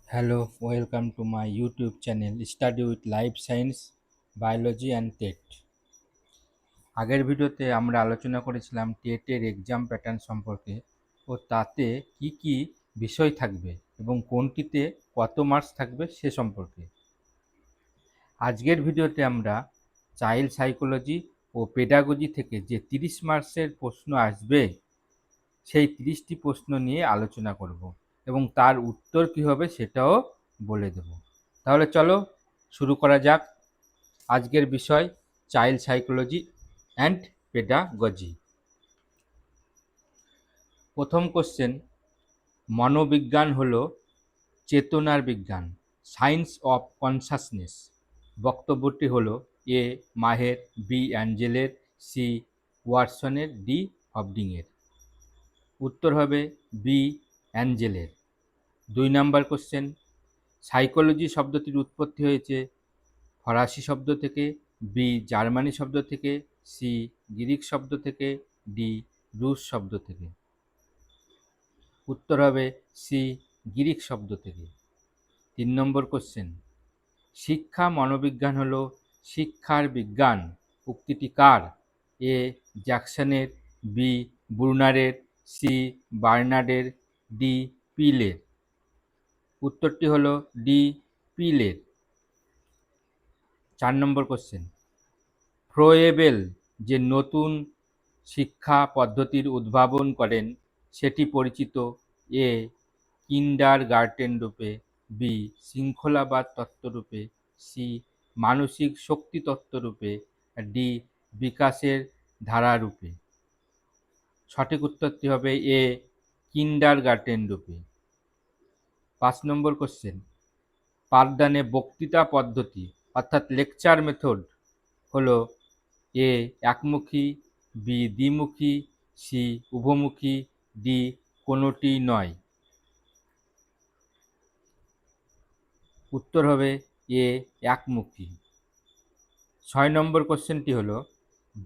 Hello, welcome to my YouTube channel Study with Life Science, Biology and TET। আগের ভিডিওতে আমরা আলোচনা করেছিলাম টেটের এক্সাম প্যাটার্ন সম্পর্কে ও তাতে কি কি বিষয় থাকবে এবং কোনটিতে কত মার্কস থাকবে সে সম্পর্কে। আজকের ভিডিওতে আমরা চাইল্ড সাইকোলজি ও পেডাগজি থেকে যে 30 মার্কসের প্রশ্ন আসবে সেই 30টি প্রশ্ন নিয়ে আলোচনা করব এবং তার উত্তর কী হবে সেটাও বলে দেব। তাহলে চলো শুরু করা যাক আজকের বিষয় চাইল্ড সাইকোলজি অ্যান্ড পেডাগজি। প্রথম কোশ্চেন, মনোবিজ্ঞান হলো চেতনার বিজ্ঞান, সায়েন্স অফ কনসাসনেস। বক্তব্যটি হলো এ মাহের, বি অ্যাঞ্জেলের, সি ওয়াটসনের, ডি হবডিংয়ের। উত্তর হবে বি অ্যাঞ্জেলের। 2 নম্বর কোশ্চেন, সাইকোলজি শব্দটির উৎপত্তি হয়েছে ফরাসি শব্দ থেকে, বি জার্মানি শব্দ থেকে, সি গ্রিক শব্দ থেকে, ডি রুশ শব্দ থেকে। উত্তর হবে সি গ্রিক শব্দ থেকে। 3 নম্বর কোশ্চেন, শিক্ষা মনোবিজ্ঞান হলো শিক্ষার বিজ্ঞান। উক্তিটি কার? এ জ্যাকসনের, বি ব্রুনারের, সি বার্নার্ডের, ডি পিলের। উত্তরটি হলো ডি পিলের। 4 নম্বর কোশ্চেন, ফ্রোয়েবেল যে নতুন শিক্ষা পদ্ধতির উদ্ভাবন করেন সেটি পরিচিত এ কিন্ডারগার্টেন রূপে, বি শৃঙ্খলাবাদ তত্ত্বরূপে, সি মানসিক শক্তি তত্ত্বরূপে, ডি বিকাশের ধারারূপে। সঠিক উত্তরটি হবে এ কিন্ডারগার্টেন রূপে। 5 নম্বর কোশ্চেন, পাঠদানে বক্তৃতা পদ্ধতি অর্থাৎ লেকচার মেথড হলো এ একমুখী, বি দ্বিমুখী, সি উভমুখী, ডি কোনোটি নয়। উত্তর হবে এ একমুখী। 6 নম্বর কোশ্চেনটি হলো,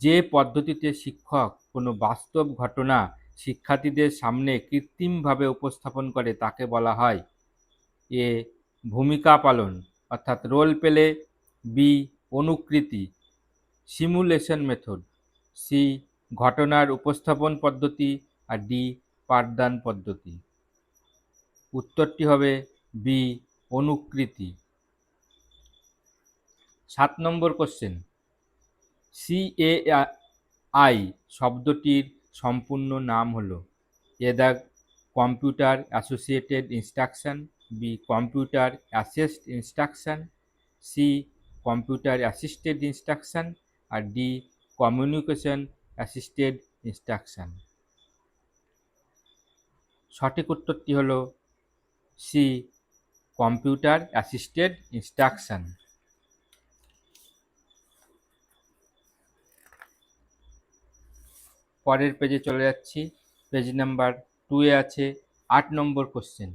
যে পদ্ধতিতে শিক্ষক কোনো বাস্তব ঘটনা শিক্ষার্থীদের সামনে কৃত্রিমভাবে উপস্থাপন করে তাকে বলা হয় এ ভূমিকা পালন অর্থাৎ role play, B অনুকৃতি simulation method, C ঘটনার উপস্থাপন পদ্ধতি, আর ডি পাঠদান পদ্ধতি। উত্তরটি হবে বি অনুকৃতি। 7 নম্বর কোশ্চেন, সিএআই শব্দটির সম্পূর্ণ নাম হলো A the computer associated instruction, B computer assessed instruction, C computer assisted instruction, আর ডি কমিউনিকেশন অ্যাসিস্টেড ইনস্ট্রাকশন। সঠিক উত্তরটি হলো সি কম্পিউটার অ্যাসিস্টেড ইনস্ট্রাকশন। পরের পেজে চলে যাচ্ছি, পেজ নাম্বার 2-এ আছে 8 নম্বর কোশ্চেন।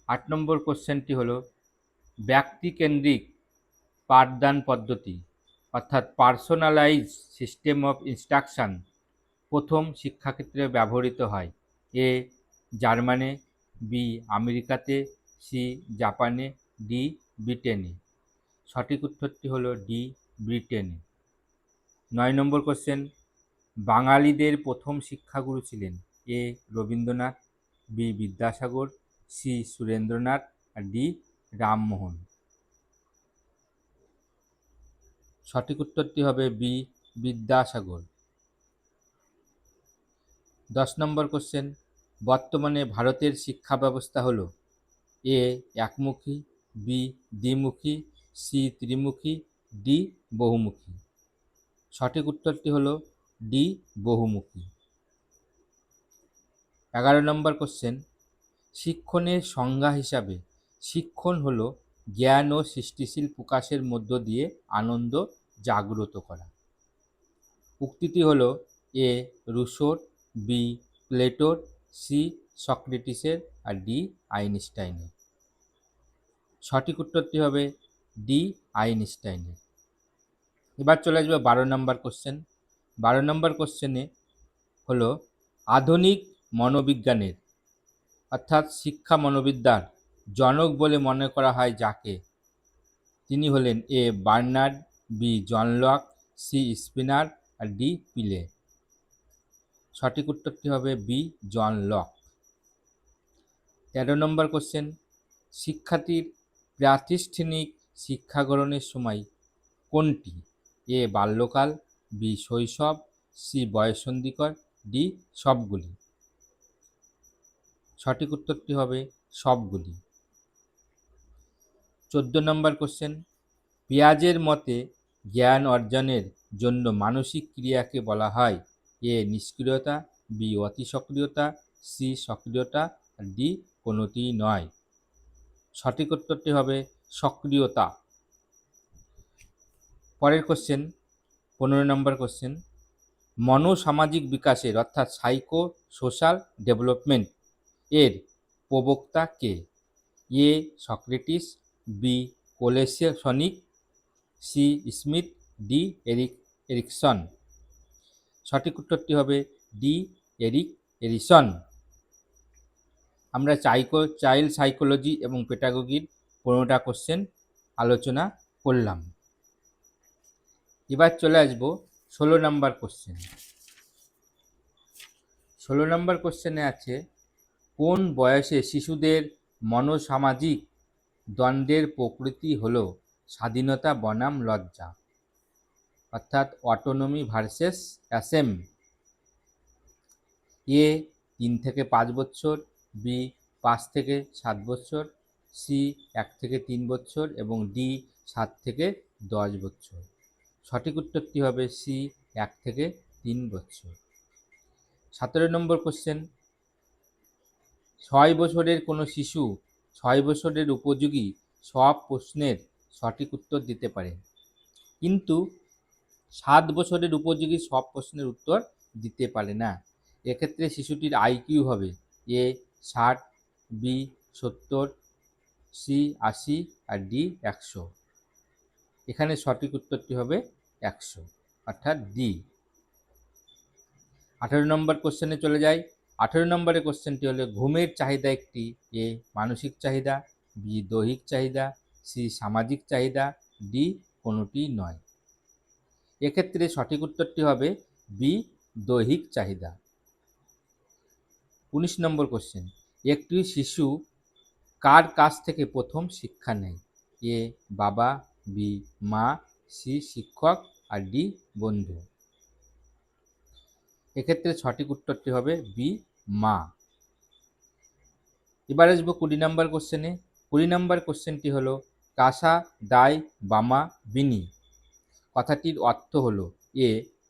8 নম্বর কোশ্চেনটি হলো, ব্যক্তিকেন্দ্রিক পাঠদান পদ্ধতি অর্থাৎ পার্সোনালাইজ সিস্টেম অফ ইনস্ট্রাকশন প্রথম শিক্ষাক্ষেত্রে ব্যবহৃত হয় এ জার্মানে, বি আমেরিকাতে, সি জাপানে, ডি ব্রিটেনে। সঠিক উত্তরটি হলো ডি ব্রিটেনে। 9 নম্বর কোশ্চেন, বাঙালিদের প্রথম শিক্ষাগুরু ছিলেন এ রবীন্দ্রনাথ, বি বিদ্যাসাগর, সি সুরেন্দ্রনাথ, আর ডি রামমোহন। সঠিক উত্তরটি হবে বি বিদ্যাসাগর। 10 নম্বর কোশ্চেন, বর্তমানে ভারতের শিক্ষা ব্যবস্থা হলো এ একমুখী, বি দ্বিমুখী, সি ত্রিমুখী, ডি বহুমুখী। সঠিক উত্তরটি হলো ডি বহুমুখী। 11 নম্বর কোশ্চেন, শিক্ষণের সংজ্ঞা হিসাবে শিক্ষণ হলো জ্ঞান ও সৃষ্টিশীল প্রকাশের মধ্য দিয়ে আনন্দ জাগ্রত করা। উক্তিটি হলো এ রুশোর, বি প্লেটোর, সি সক্রেটিসের, আর ডি আইনস্টাইনের। সঠিক উত্তরটি হবে ডি আইনস্টাইনের। এবার চলে আসবে 12 নম্বর কোশ্চেন। 12 নম্বর কোশ্চেনে হলো, আধুনিক মনোবিজ্ঞানের অর্থাৎ শিক্ষা মনোবিদ্যার জনক বলে মনে করা হয় যাকে, তিনি হলেন A Bernard, B John Locke, C Spinner আর ডি পিলে। সঠিক উত্তরটি হবে বি জন লক। 13 নম্বর কোশ্চেন, শিক্ষার্থীর প্রাতিষ্ঠানিক শিক্ষা গ্রহণের সময় কোনটি? এ বাল্যকাল, বি শৈশব, সি বয়ঃসন্ধিকাল, ডি সবগুলি। সঠিক উত্তরটি হবে সবগুলি। 14 নম্বর কোশ্চেন, পিয়াজের মতে জ্ঞান অর্জনের জন্য মানসিক ক্রিয়াকে বলা হয় এ নিষ্ক্রিয়তা, বি অতি সক্রিয়তা, সি সক্রিয়তা, ডি কোনোটিই নয়। সঠিক উত্তরটি হবে সক্রিয়তা। পরের কোশ্চেন 15 নম্বর কোশ্চেন, মনোসামাজিক বিকাশের অর্থাৎ সাইকো সোশ্যাল ডেভেলপমেন্ট এর প্রবক্তা কে? A Socrates, B Kolesnik, C Smith, D Erikson. সঠিক উত্তরটি হবে ডি এরিকসন। আমরা চাইল্ড সাইকোলজি এবং পেডাগোগির 15টা কোশ্চেন আলোচনা করলাম। এবার চলে আসবো 16 নম্বর কোশ্চেন। 16 নম্বর কোশ্চেনে আছে, কোন বয়সে শিশুদের মনোসামাজিক দ্বন্দ্বের প্রকৃতি হল স্বাধীনতা বনাম লজ্জা, অর্থাৎ অটোনমি ভার্সেস অ্যাসেম? এ 3 থেকে 5 বছর, বি 5 থেকে 7 বছর, সি 1 থেকে 3 বছর এবং ডি 7 থেকে 10 বছর। সঠিক উত্তরটি হবে সি 1 থেকে 3 বছর। 17 নম্বর কোশ্চেন, 6 বছরের কোনো শিশু 6 বছরের উপযোগী সব প্রশ্নের সঠিক উত্তর দিতে পারে, কিন্তু 7 বছরের উপযোগী সব প্রশ্নের উত্তর দিতে পারে না। এক্ষেত্রে শিশুটির আইকিউ হবে এ 60, বি 70, সি 80 আর ডি 100। এখানে সঠিক উত্তরটি হবে 100, অর্থাৎ ডি। 18 নম্বর কোশ্চেনে চলে যাই। 18 নম্বরের কোশ্চেনটি হলো, ঘুমের চাহিদা একটি এ মানসিক চাহিদা, বি দৈহিক চাহিদা, সি সামাজিক চাহিদা, ডি কোনোটি নয়। এক্ষেত্রে সঠিক উত্তরটি হবে বি দৈহিক চাহিদা। 19 নম্বর কোশ্চেন, একটি শিশু কার কাছ থেকে প্রথম শিক্ষা নেয়? এ বাবা, বি মা, সি শিক্ষক আর ডি বন্ধু। এক্ষেত্রে সঠিক উত্তরটি হবে বি মা। এবার আসবো 20 নম্বর কোশ্চেনে। 20 নম্বর কোশ্চেনটি হলো, কাসা দাই বামা বিনি কথাটির অর্থ হলো এ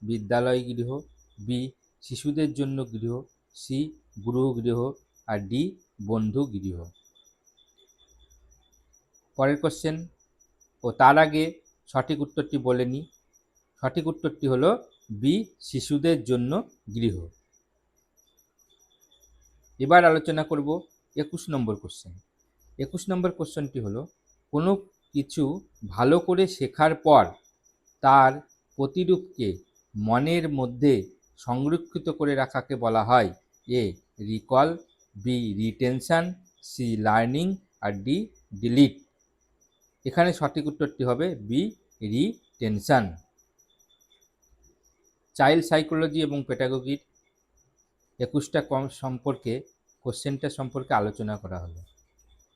বিদ্যালয় গৃহ, বি শিশুদের জন্য গৃহ, সি গুরু গৃহ আর ডি বন্ধু গৃহ। পরের কোশ্চেন, ও তার আগে সঠিক উত্তরটি বলে নিই। সঠিক উত্তরটি হলো বি শিশুদের জন্য গৃহ। এবার আলোচনা করব 21 নম্বর কোশ্চেন। 21 নম্বর কোশ্চেনটি হলো, কোনো কিছু ভালো করে শেখার পর তার প্রতিরূপকে মনের মধ্যে সংরক্ষিত করে রাখাকে বলা হয় A recall, B retention, C learning আর ডি ডিলিট। এখানে সঠিক উত্তরটি হবে বি রিটেনশন। চাইল্ড সাইকোলজি এবং পেডাগোগির 21টা সম্পর্কে কোশ্চেনটা সম্পর্কে আলোচনা করা হলো।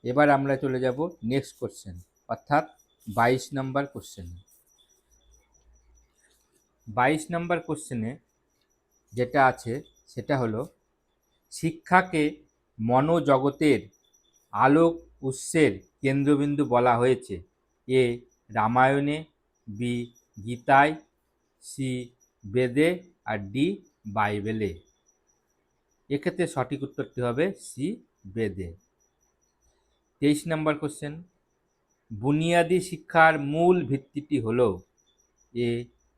এবার আমরা চলে যাব নেক্সট কোশ্চেন, অর্থাৎ 22 নম্বর কোশ্চেনে। 22 নম্বর কোশ্চেনে যেটা আছে সেটা হলো, শিক্ষাকে মনোজগতের আলোক উৎসের কেন্দ্রবিন্দু বলা হয়েছে এ রামায়ণে, বি গীতায়, সি বেদে আর ডি বাইবেলে। এক্ষেত্রে সঠিক উত্তরটি হবে সি বেদে। 23 নম্বর কোশ্চেন, বুনিয়াদী শিক্ষার মূল ভিত্তিটি হলো এ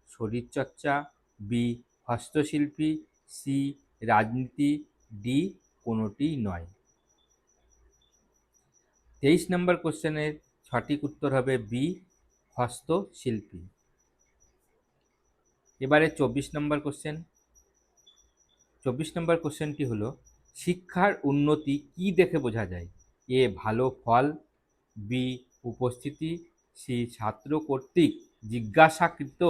শরীরচর্চা, বি হস্তশিল্পী, সি রাজনীতি, ডি কোনোটি নয়। 23 নম্বর কোশ্চেনের সঠিক উত্তর হবে বি হস্তশিল্পী। এবারে 24 নম্বর কোশ্চেন। 24 নম্বর কোশ্চেনটি হলো, শিক্ষার উন্নতি কি দেখে বোঝা যায়? এ ভালো ফল, বি উপস্থিতি, সি ছাত্র কর্তৃক জিজ্ঞাসাকৃত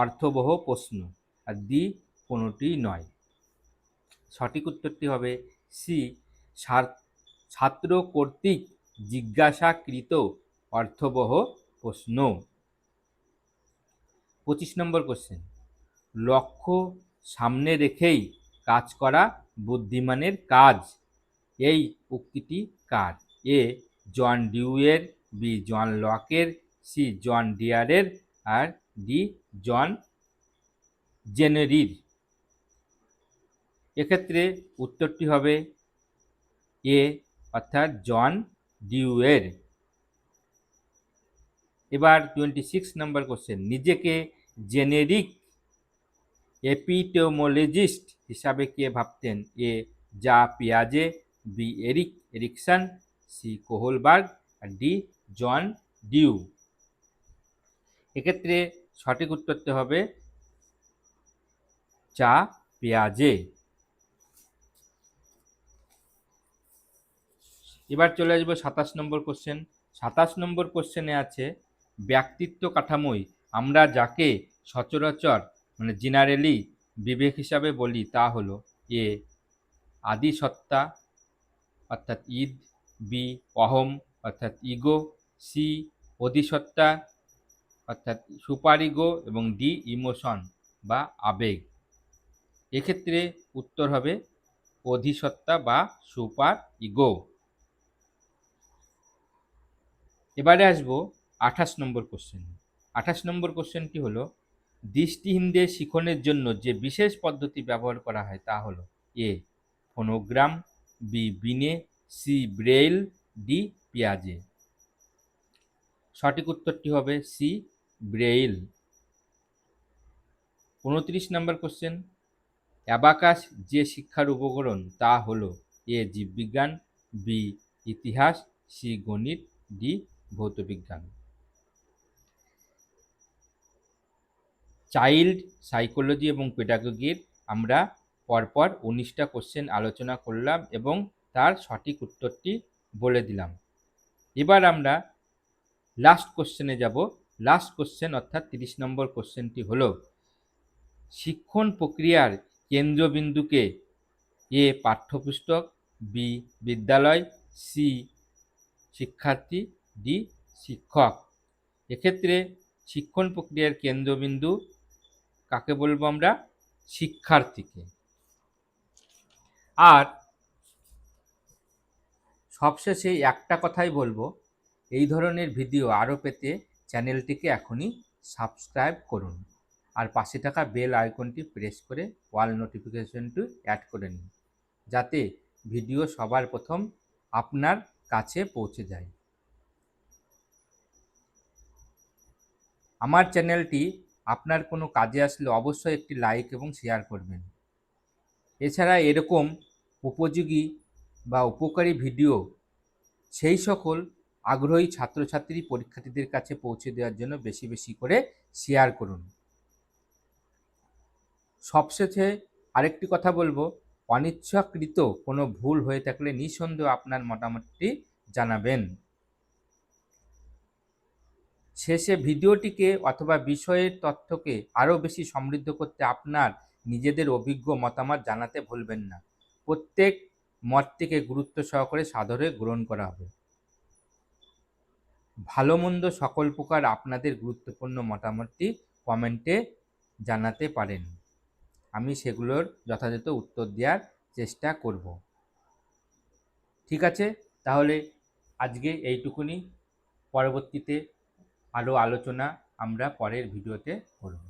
অর্থবহ প্রশ্ন, আর ডি কোনোটিই নয়। সঠিক উত্তরটি হবে সি ছাত্র কর্তৃক জিজ্ঞাসাকৃত অর্থবহ প্রশ্ন। 25 নম্বর কোশ্চেন, লক্ষ্য সামনে রেখেই কাজ করা বুদ্ধিমানের কাজ, এই উক্তিটি কার? এ জন ডিউয়ের, বি জন লকের, সি জন ডিয়ারের, আর ডি জন জেনেরির। এক্ষেত্রে উত্তরটি হবে এ অর্থাৎ জন ডিউয়ের। এবার 26 নম্বর কোশ্চেন, নিজেকে জেনেরিক এপিটেমোলজিস্ট হিসাবে কে ভাবতেন? এ যা পিয়াজে, বি এরিকসন, সি কোহলবার্গ, আর ডি জন ডিউ। এক্ষেত্রে সঠিক উত্তরটি হবে চা পিয়াজে। এবার চলে আসবো 27 নম্বর কোশ্চেন। 27 নম্বর কোশ্চেনে আছে, ব্যক্তিত্ব কাঠামোয় আমরা যাকে সচরাচর জেনারেলি বিবেক হিসাবে বলি তা হলো এ আদি সত্তা অর্থাৎ ঈদ, বি অহম অর্থাৎ ইগো, সি অধিসত্তা অর্থাৎ সুপার ইগো, এবং ডি ইমোশন বা আবেগ। এক্ষেত্রে উত্তর হবে অধিসত্তা বা সুপার ইগো। এবারে আসবো 28 নম্বর কোশ্চেন। 28 নম্বর কোশ্চেনটি হলো, দৃষ্টিহীনদের শিখনের জন্য যে বিশেষ পদ্ধতি ব্যবহার করা হয় তা হলো এ ফোনোগ্রাম, বি বিনে, সি ব্রেইল, ডি পিয়াজে। সঠিক উত্তরটি হবে সি ব্রেইল। 29 নম্বর কোশ্চেন, অ্যাবাকাস যে শিক্ষার উপকরণ তা হলো এ জীববিজ্ঞান, বি ইতিহাস, সি গণিত, ডি ভৌতবিজ্ঞান। চাইল্ড সাইকোলজি এবং পেডাগোগির আমরা পরপর 19টা কোশ্চেন আলোচনা করলাম এবং তার সঠিক উত্তরটি বলে দিলাম। এবার আমরা লাস্ট কোশ্চেনে যাব। লাস্ট কোশ্চেন অর্থাৎ 30 নম্বর কোশ্চেনটি হলো, শিক্ষণ প্রক্রিয়ার কেন্দ্রবিন্দুকে এ পাঠ্যপুস্তক, বি বিদ্যালয়, সি শিক্ষার্থী, ডি শিক্ষক। এক্ষেত্রে শিক্ষণ প্রক্রিয়ার কেন্দ্রবিন্দু কাকে বলবো আমরা? শিক্ষার্থীকে। আর সবশেষে একটা কথাই বলবো, এই ধরনের ভিডিও আরও পেতে চ্যানেলটিকে এখনই সাবস্ক্রাইব করুন আর পাশে থাকা বেল আইকনটি প্রেস করে অল নোটিফিকেশনটি অ্যাড করে নিন, যাতে ভিডিও সবার প্রথম আপনার কাছে পৌঁছে যায়। আমার চ্যানেলটি আপনার কোনো কাজে আসলে অবশ্যই একটি লাইক এবং শেয়ার করবেন। এছাড়া এরকম উপযোগী বা উপকারী ভিডিও সেই সকল আগ্রহী ছাত্রছাত্রী পরীক্ষার্থীদের কাছে পৌঁছে দেওয়ার জন্য বেশি বেশি করে শেয়ার করুন। সবশেষে আরেকটি কথা বলবো, অনিচ্ছাকৃত কোনো ভুল হয়ে থাকলে নিঃসন্দেহ আপনার মতামতটি জানাবেন। শেষে ভিডিওটিকে অথবা বিষয়ের তথ্যকে আরও বেশি সমৃদ্ধ করতে আপনার নিজেদের অভিজ্ঞ মতামত জানাতে ভুলবেন না। প্রত্যেক মতটিকে গুরুত্ব সহকারে সাদরে গ্রহণ করা হবে। ভালো মন্দ সকল প্রকার আপনাদের গুরুত্বপূর্ণ মতামতটি কমেন্টে জানাতে পারেন, আমি সেগুলোর যথাযথ উত্তর দেওয়ার চেষ্টা করব। ঠিক আছে, তাহলে আজকে এইটুকুনি। পরবর্তীতে আরও আলোচনা আমরা পরের ভিডিওতে করব।